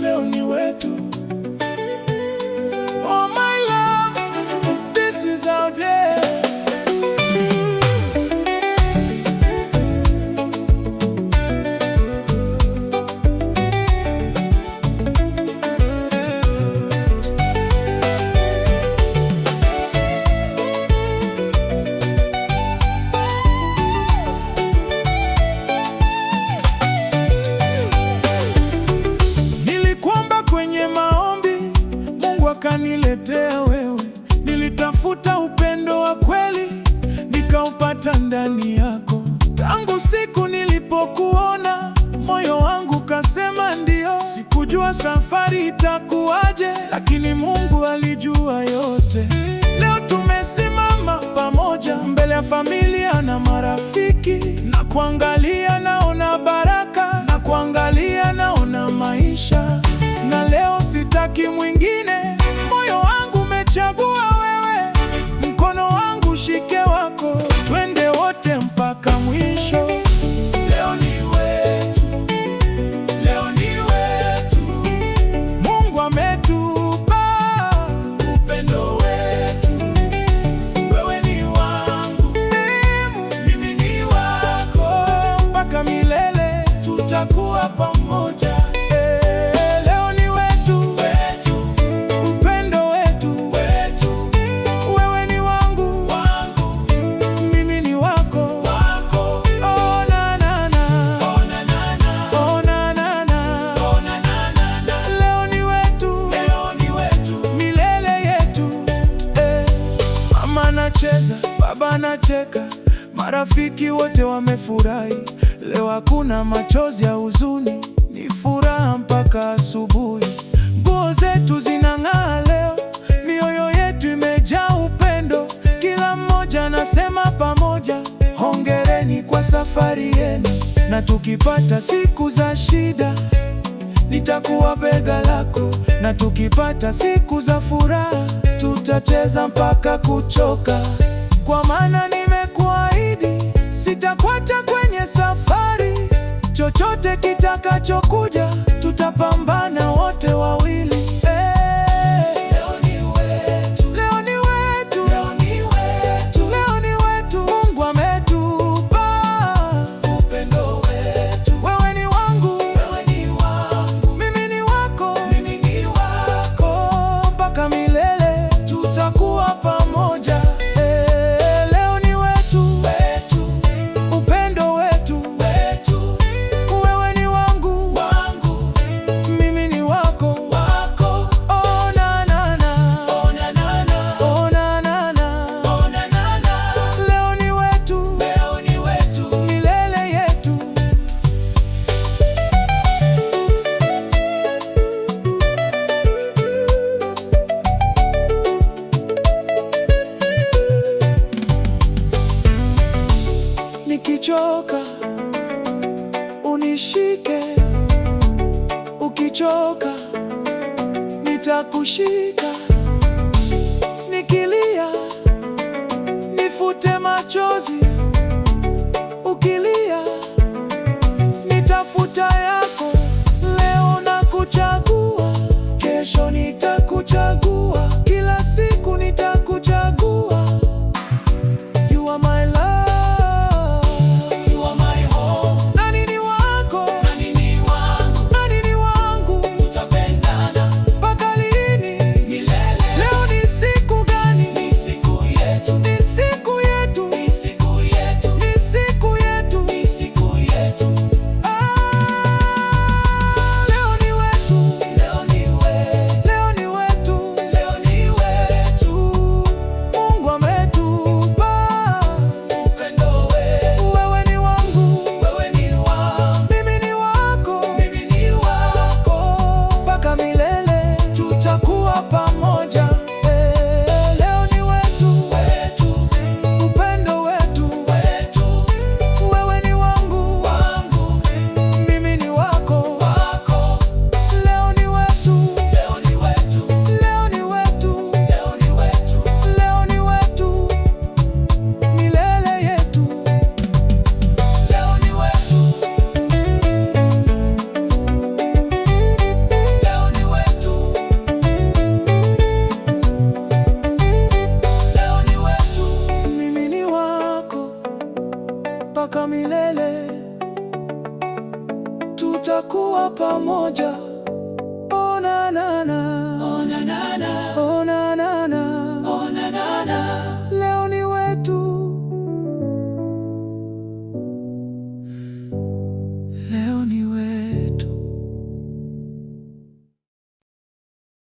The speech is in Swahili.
Leo ni wetu. Oh my love, this is our day. Akaniletea wewe, nilitafuta upendo wa kweli, nikaupata ndani yako. Tangu siku nilipokuona, moyo wangu kasema ndio. Sikujua safari itakuwaje, lakini Mungu alijua yote. Leo tumesimama pamoja mbele ya familia na marafiki, na kuangalia naona baraka, na kuangalia naona maisha. Na leo sitaki mwingine, moyo wangu umechagua wewe, mkono wangu shike wako, twende wote mpaka mwisho. Leo ni wetu, leo ni wetu. Mungu ametupa upendo wetu. Wewe ni wangu, mimi ni wako, mpaka milele tutakuwa pamoja. Baba anacheka, marafiki wote wamefurahi. Leo hakuna machozi ya huzuni, ni furaha mpaka asubuhi. Nguo zetu zinang'aa leo, mioyo yetu imejaa upendo. Kila mmoja anasema pamoja, hongereni kwa safari yenu. Na tukipata siku za shida, nitakuwa bega lako. Na tukipata siku za furaha, tutacheza mpaka kuchoka. Kwa maana nimekuahidi, sitakuacha kwenye safari. Chochote kitakachokuja, tutapambana wote wawili. Leo ni wetu, leo ni wetu, leo ni wetu, leo ni wetu. Mungu ametupa upendo wetu. Wewe ni wangu, wewe ni wangu, mimi ni wako, mimi ni wako, mpaka milele tutakuwa pamoja. Nikichoka unishike, ukichoka nitakushika. Nikilia nifute machozi, ukilia nitafuta yako. Leo nakuchagua, kesho nitakuchagua, kila siku nitakuchagua. You are my love. Ni siku mpaka milele. Tutakuwa pamoja, oh na na na.